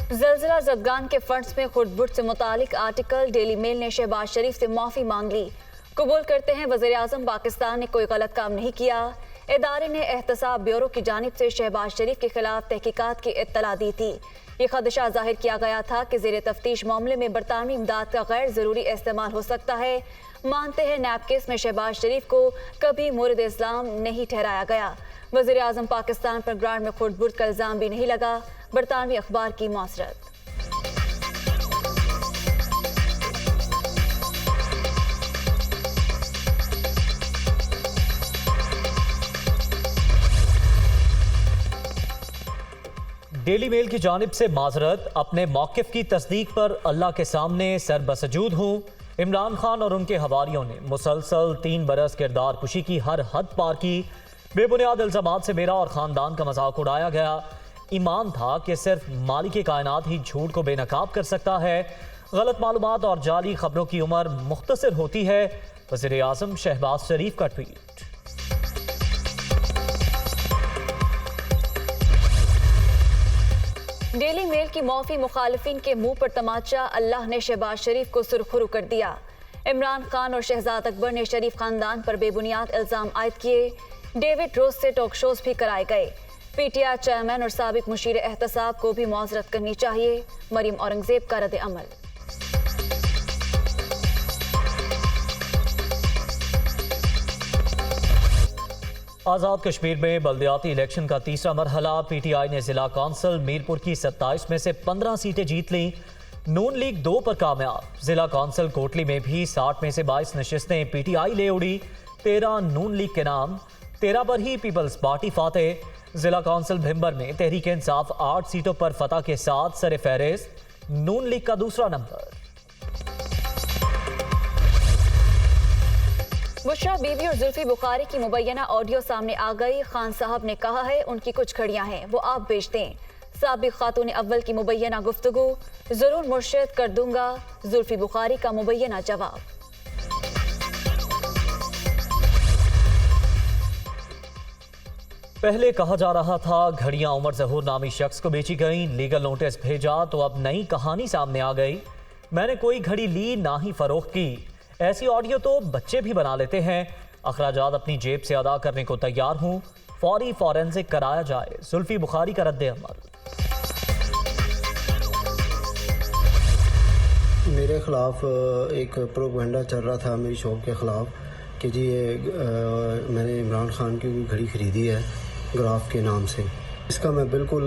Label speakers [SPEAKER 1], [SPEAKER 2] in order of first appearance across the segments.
[SPEAKER 1] ज़लज़ला ज़दगान के फंड्स में खुर्द-बुर्द से मुतालिक आर्टिकल डेली मेल ने शहबाज शरीफ से माफ़ी मांग ली। कबूल करते हैं वज़ीर आज़म पाकिस्तान ने कोई गलत काम नहीं किया। इदारे ने एहतसाब ब्यूरो की जानिब से शहबाज शरीफ के खिलाफ तहकीकात की इत्तला दी थी। ये खदशा जाहिर किया गया था कि ज़ेर तफ्तीश मामले में बरतानवी इमदाद का गैर ज़रूरी इस्तेमाल हो सकता है। मानते हैं नैब केस में शहबाज शरीफ को कभी मुर्द इस्लाम नहीं ठहराया गया। वज़ीर आज़म पाकिस्तान पर ग्रांड में खुर्द-बुर्द का इल्ज़ाम भी नहीं लगा। बरतानवी अखबार की मासरत।
[SPEAKER 2] डेली मेल की जानिब से माजरत, अपने मौक़िफ़ की तस्दीक पर अल्लाह के सामने सर बसजूद हूँ। इमरान खान और उनके हवारियों ने मुसलसल 3 बरस किरदार कुशी की हर हद पार की। बेबुनियाद इल्ज़ामात से मेरा और ख़ानदान का मजाक उड़ाया गया। ईमान था कि सिर्फ मालिक कायनात ही झूठ को बेनकाब कर सकता है। गलत मालूमात और जाली खबरों की उम्र मुख्तसर होती है। वज़ीर आज़म शहबाज शरीफ का ट्वीट।
[SPEAKER 1] डेली मेल की मौफी मुखालिफिन के मुंह पर तमाचा, अल्लाह ने शहबाज शरीफ को सुरखरू कर दिया। इमरान खान और शहजाद अकबर ने शरीफ खानदान पर बेबुनियाद इल्ज़ाम आयद किए। डेविड रोज से टॉक शोज भी कराए गए। पीटीआई चेयरमैन और साबिक मुशीर एहतसाब को भी मुआज़रत करनी चाहिए। मरीम औरंगजेब का रद्द अमल।
[SPEAKER 2] आज़ाद कश्मीर में बल्दियाती इलेक्शन का तीसरा मरहला। पीटीआई ने जिला कौंसिल मीरपुर की 27 में से 15 सीटें जीत लीं। नून लीग 2 पर कामयाब। जिला कौंसिल कोटली में भी 60 में से 22 नशिस्तें पीटीआई ले उड़ी। 13 नून लीग के नाम, 13 पर ही पीपल्स पार्टी फातेह। जिला कौंसिल भिंबर में तहरीक इंसाफ 8 सीटों पर फतह के साथ सर फहरिस्त। नून लीग का दूसरा नंबर।
[SPEAKER 1] बुशरा बीबी और जुल्फी बुखारी की मुबैना ऑडियो सामने आ गई। खान साहब ने कहा है उनकी कुछ खड़ियां हैं, वो आप बेच दें। साबिक खातून अव्वल की मुबैना गुफ्तगू, जरूर मुर्शिद कर दूंगा। जुल्फी बुखारी का मुबैना जवाब।
[SPEAKER 2] पहले कहा जा रहा था घड़ियां उमर जहूर नामी शख्स को बेची गई। लीगल नोटिस भेजा तो अब नई कहानी सामने आ गई। मैंने कोई घड़ी ली ना ही फरोख्त की। ऐसी ऑडियो तो बच्चे भी बना लेते हैं। अखराजात अपनी जेब से अदा करने को तैयार हूँ। फौरी फॉरेंसिक कराया जाए। जुल्फी बुखारी का रद्द अमल।
[SPEAKER 3] मेरे ख़िलाफ़ एक प्रोपेगेंडा चल रहा था मेरी शॉप के ख़िलाफ़ कि जी ये मैंने इमरान खान की कोई घड़ी ख़रीदी है ग्राफ के नाम से। इसका मैं बिल्कुल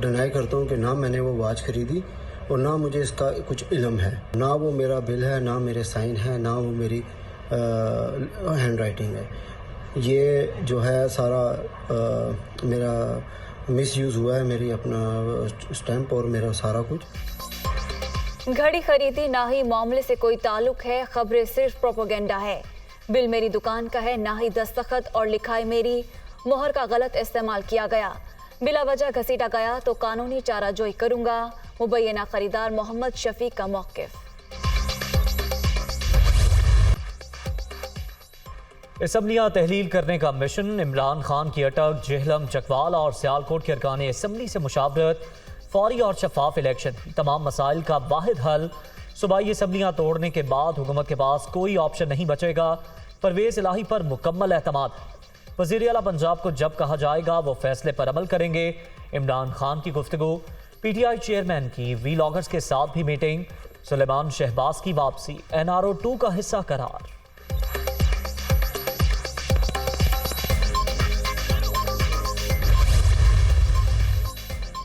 [SPEAKER 3] डिनाई करता हूँ कि ना मैंने वो वॉच ख़रीदी और ना मुझे इसका कुछ इल्म है। ना वो मेरा बिल है, ना मेरे साइन है, ना वो मेरी हैंड राइटिंग है। ये जो है सारा मेरा मिसयूज़ हुआ है, मेरी अपना स्टैम्प और मेरा सारा कुछ।
[SPEAKER 1] घड़ी खरीदी ना ही मामले से कोई ताल्लुक है। खबरें सिर्फ प्रोपेगेंडा है। बिल मेरी दुकान का है, ना ही दस्तखत और लिखाई मेरी। मोहर का गलत इस्तेमाल किया गया, बिला वजह घसीटा गया तो कानूनी चाराजोई करूंगा। मुबैना खरीदार मोहम्मद शफीक का मौक़िफ़।
[SPEAKER 2] असम्बलियां तहलील करने का मिशन। इमरान खान की अटक। जेहलम, चकवाल और सियालकोट के अरकान असम्बली से मुशावरत। फौरी और शफाफ इलेक्शन तमाम मसाइल का वाहिद हल। सूबाई असम्बलियां तोड़ने के बाद हुकूमत के पास कोई ऑप्शन नहीं बचेगा। परवेज इलाही पर मुकम्मल एतमाद। वज़ीर आला पंजाब को जब कहा जाएगा वो फैसले पर अमल करेंगे। इमरान खान की गुफ्तगू। पीटीआई चेयरमैन की वीलॉगर्स के साथ भी मीटिंग। सुलेमान शहबाज की वापसी। NRO 2 का हिस्सा करार।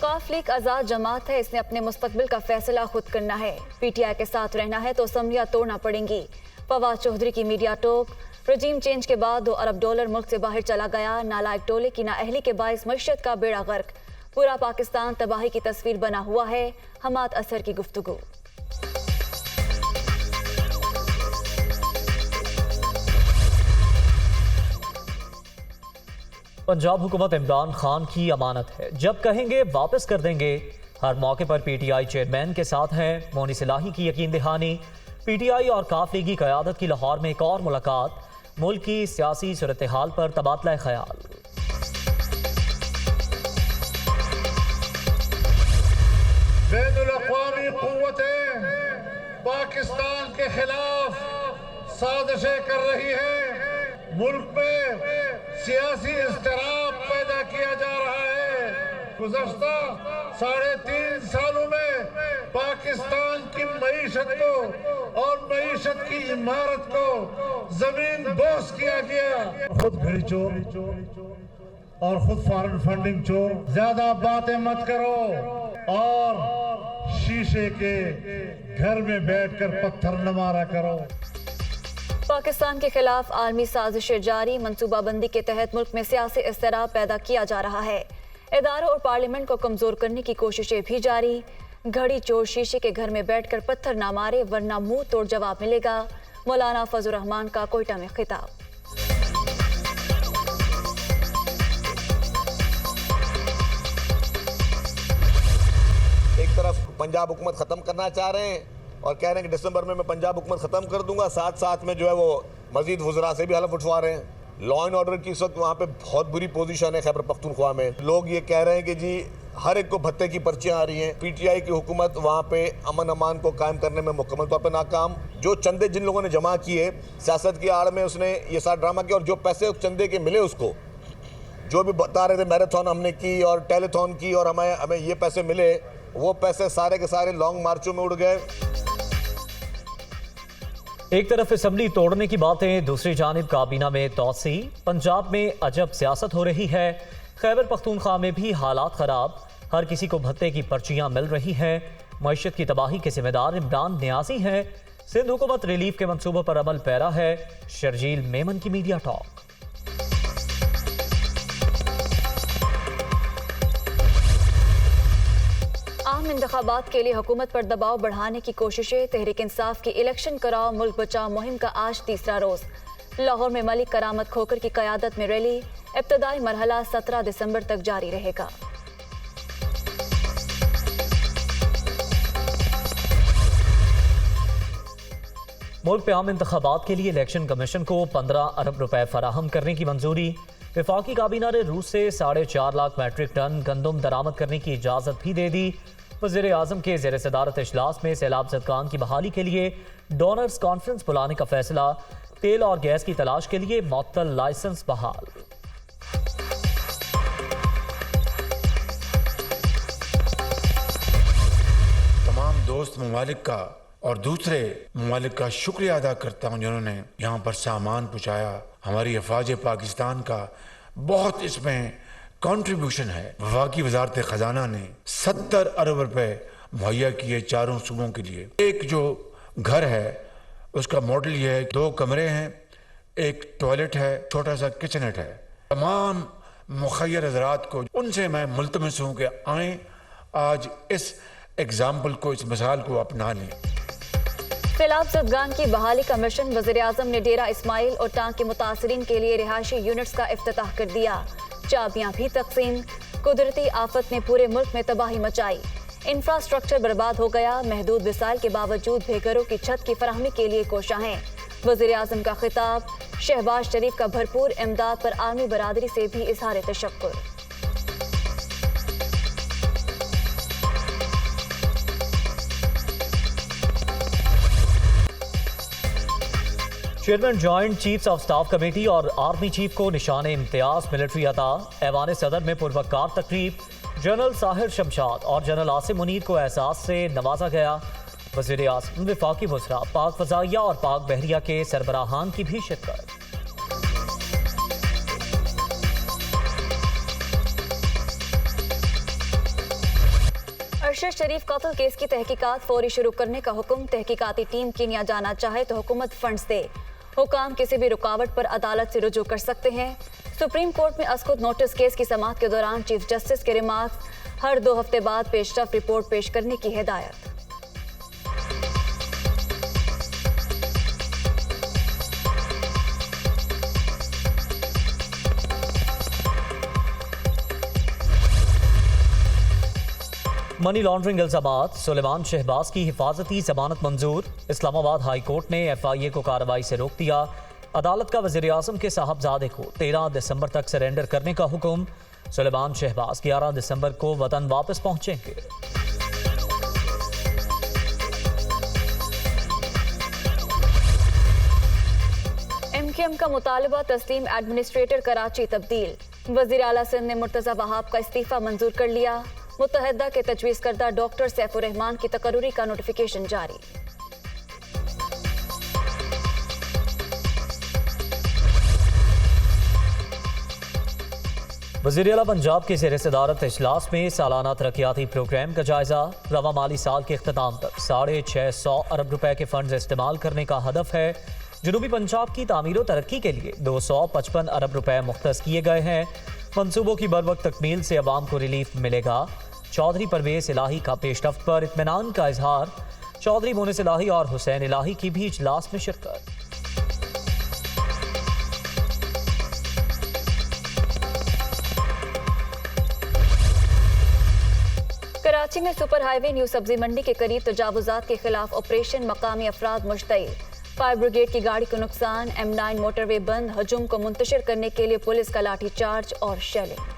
[SPEAKER 1] काफ लीग आज़ाद जमात है, इसने अपने मुस्तकबिल का फैसला खुद करना है। पीटीआई के साथ रहना है तो असम्बलियां तोड़ना पड़ेंगी। फवाद चौधरी की मीडिया टोक। रजीम चेंज के बाद $2 अरब मुल्क से बाहर चला गया। नालायक टोले की नाअहली के बायस मईशत का बेड़ा गर्क। पूरा पाकिस्तान तबाही की तस्वीर बना हुआ है। हमाद असर की गुफ्तगू।
[SPEAKER 2] पंजाब हुकूमत इमरान खान की अमानत है, जब कहेंगे वापस कर देंगे। हर मौके पर पीटीआई चेयरमैन के साथ हैं। मोनी सिलाही की यकीन दहानी। पीटीआई और काफ लीगी क़यादत की लाहौर में एक और मुलाकात। मुल्क की सियासी सूरत हाल पर तबादला ख्याल।
[SPEAKER 4] मैं कुव्वतें पाकिस्तान के खिलाफ साजिशें कर रही है। मुल्क में सियासी इज़्तिराब पैदा किया जा रहा है। गुज़श्ता 3.5 सालों में पाकिस्तान की मईशत को और मईशत की इमारत को जमीन बोस किया गया। खुद घड़ी चोर और खुद फॉरेन फंडिंग चोर, ज्यादा बातें मत करो और शीशे के घर में बैठकर पत्थर न मारा करो।
[SPEAKER 1] पाकिस्तान के खिलाफ आलमी साजिशें जारी, मंसूबाबंदी के तहत मुल्क में सियासी इज़्तिराब पैदा किया जा रहा है। इदारों और पार्लियामेंट को कमजोर करने की कोशिशें भी जारी। घड़ी चोर शीशे के घर में बैठकर पत्थर ना मारे वरना मुंह तोड़ जवाब मिलेगा। मौलाना फजल रहमान का कोयटा में खिताब।
[SPEAKER 5] एक तरफ पंजाब हुकूमत ख़त्म करना चाह रहे हैं और कह रहे हैं कि दिसंबर में मैं पंजाब हुकूमत ख़त्म कर दूंगा, साथ साथ में जो है वो मजीद वज़रा से भी हलफ उठवा रहे हैं। लॉ एंड ऑर्डर की इस वक्त वहाँ पे बहुत बुरी पोजीशन है खैबर पख्तूनख्वा में। लोग ये कह रहे हैं कि जी हर एक को भत्ते की पर्चियाँ आ रही हैं। पीटीआई की हुकूमत वहाँ पे अमन अमान को कायम करने में मुकम्मल तौर पर नाकाम। जो चंदे जिन लोगों ने जमा किए सियासत की आड़ में, उसने ये सारा ड्रामा किया और जो पैसे चंदे के मिले उसको जो भी बता रहे थे मैराथन हमने की और टेलीथॉन की और हमें ये पैसे मिले, वो पैसे सारे के सारे लॉन्ग मार्चों में उड़ गए।
[SPEAKER 2] एक तरफ असेंबली तोड़ने की बातें, दूसरी जानिब काबीना में तोसी। पंजाब में अजब सियासत हो रही है। खैबर पख्तूनख्वा में भी हालात खराब, हर किसी को भत्ते की पर्चियां मिल रही हैं। मईशत की तबाही के जिम्मेदार इमरान नियाजी हैं। सिंध हुकूमत रिलीफ के मंसूबों पर अमल पैरा है। शर्जील मेमन की मीडिया टॉक।
[SPEAKER 1] आम इंतखाबात के लिए हुकूमत पर दबाव बढ़ाने की कोशिशें। तहरीक इंसाफ की इलेक्शन कराओ मुल्क बचाओ मुहिम का आज तीसरा रोज। लाहौर में मलिक करामत खोकर की क़यादत में रैली। इब्तदाई मरहला 17 दिसंबर तक जारी रहेगा।
[SPEAKER 2] मुल्क पे आम इंतखाबात के लिए इलेक्शन कमीशन को 15 अरब रुपए फराहम करने की मंजूरी। वफाकी काबीना ने रूस से 4.5 लाख मैट्रिक टन गंदम दरामद करने की इजाज़त भी दे दी। वज़ीर आज़म के ज़ेर सदारत इजलास में सैलाब ज़दगान की बहाली के लिए डोनर्स कॉन्फ्रेंस बुलाने का फैसला। तेल और गैस की तलाश के लिए मुअत्तल लाइसेंस बहाल।
[SPEAKER 6] तमाम दोस्त ममालिक का और दूसरे ममालिक का शुक्रिया अदा करता हूँ जिन्होंने यहाँ पर सामान पहुँचाया। हमारी अफवाज पाकिस्तान का बहुत इसमें कंट्रीब्यूशन है। वफाकी वजारत खजाना ने 70 अरब रुपए मुहैया किए चारों सूबों के लिए। एक जो घर है उसका मॉडल ये है, 2 कमरे हैं, एक टॉयलेट है, छोटा सा किचनेट है। तमाम मुखय्यर हज़रात को उनसे मैं मुल्तमस हूँ कि आए आज इस एग्जाम्पल को, इस मिसाल को अपना लें।
[SPEAKER 1] सैलाब ज़दगान की बहाली का मिशन। वज़ीर आज़म ने डेरा इस्माइल और टांग के मुतासरीन के लिए रिहायशी यूनिट्स का इफ्तिताह कर दिया। चाबियां भी तकसीम। कुदरती आफत ने पूरे मुल्क में तबाही मचाई। इंफ्रास्ट्रक्चर बर्बाद हो गया। महदूद वसाइल के बावजूद बेघरों की छत की फराहमी के लिए कोशां हैं। वज़ीर आज़म का खिताब। शहबाज शरीफ का भरपूर इमदाद पर आर्मी बरादरी से भी इजहार तशक्कुर।
[SPEAKER 2] Chairman joint chiefs of staff committee और आर्मी चीफ को निशान इम्तियाज मिलिट्री अता। ऐवान सदर में पुरवकार तकरीब। जनरल साहिर शमशाद और जनरल आसिम मुनीर को एहसास से नवाजा गया। वज़ीर आज़म, वफाकी वज़रा, पाक फ़ज़ाइया और पाक बहरिया के सरबराहान की भी शिरकत।
[SPEAKER 1] अरशद शरीफ कत्ल केस की तहकीकात फौरी शुरू करने का हुक्म। तहकीकाती टीम कीनिया जाना चाहे तो हुकूमत फंड्स दे। हुकाम किसी भी रुकावट पर अदालत से रुजू कर सकते हैं। सुप्रीम कोर्ट में अस्कुद नोटिस केस की समाअत के दौरान चीफ जस्टिस के रिमार्क्स। हर 2 हफ्ते बाद पेशरफ रिपोर्ट पेश करने की हिदायत।
[SPEAKER 2] मनी लॉन्ड्रिंग इल्जामात। सुलेमान शहबाज की हिफाजती जमानत मंजूर। इस्लामाबाद हाई कोर्ट ने FIA को कार्रवाई से रोक दिया। अदालत का वज़ीर आज़म के साहबजादे को 13 दिसंबर तक सरेंडर करने का हुक्म। सुलेमान शहबाज 11 दिसंबर को वतन वापस पहुंचेंगे।
[SPEAKER 1] MQM का मुतालबा तस्लीम एडमिनिस्ट्रेटर कराची तब्दील। वज़ीर आला सिंध ने मुर्तज़ा वहाब का इस्तीफा मंजूर कर लिया। मुत्तहदा के तजवीज़ करदा डॉक्टर सैफुर रहमान की तकर्रुरी का नोटिफिकेशन जारी।
[SPEAKER 2] वज़ीर आला पंजाब के ज़ेर सदारत इजलास में सालाना तरक्याती प्रोग्राम का जायजा। रवा माली साल के अख्ताम तक 650 अरब रुपए के फंड इस्तेमाल करने का हदफ है। जनूबी पंजाब की तामीर व तरक्की के लिए 255 अरब रुपए मुख्तस किए गए हैं। मनसूबों की बरवक्त तकमील से अवाम को रिलीफ मिलेगा। चौधरी परवेज इलाही का पेशरफ्त पर इत्मीनान का इजहार। चौधरी मोनिस इलाही और हुसैन इलाही की भी इजलास में शिरकत।
[SPEAKER 1] कराची में सुपर हाईवे न्यू सब्जी मंडी के करीब तजावुजात के खिलाफ ऑपरेशन। मकामी अफराद मुश्तइल। फायर ब्रिगेड की गाड़ी को नुकसान। M9 मोटरवे बंद। हजूम को मुंतशिर करने के लिए पुलिस का लाठी चार्ज और शेलिंग।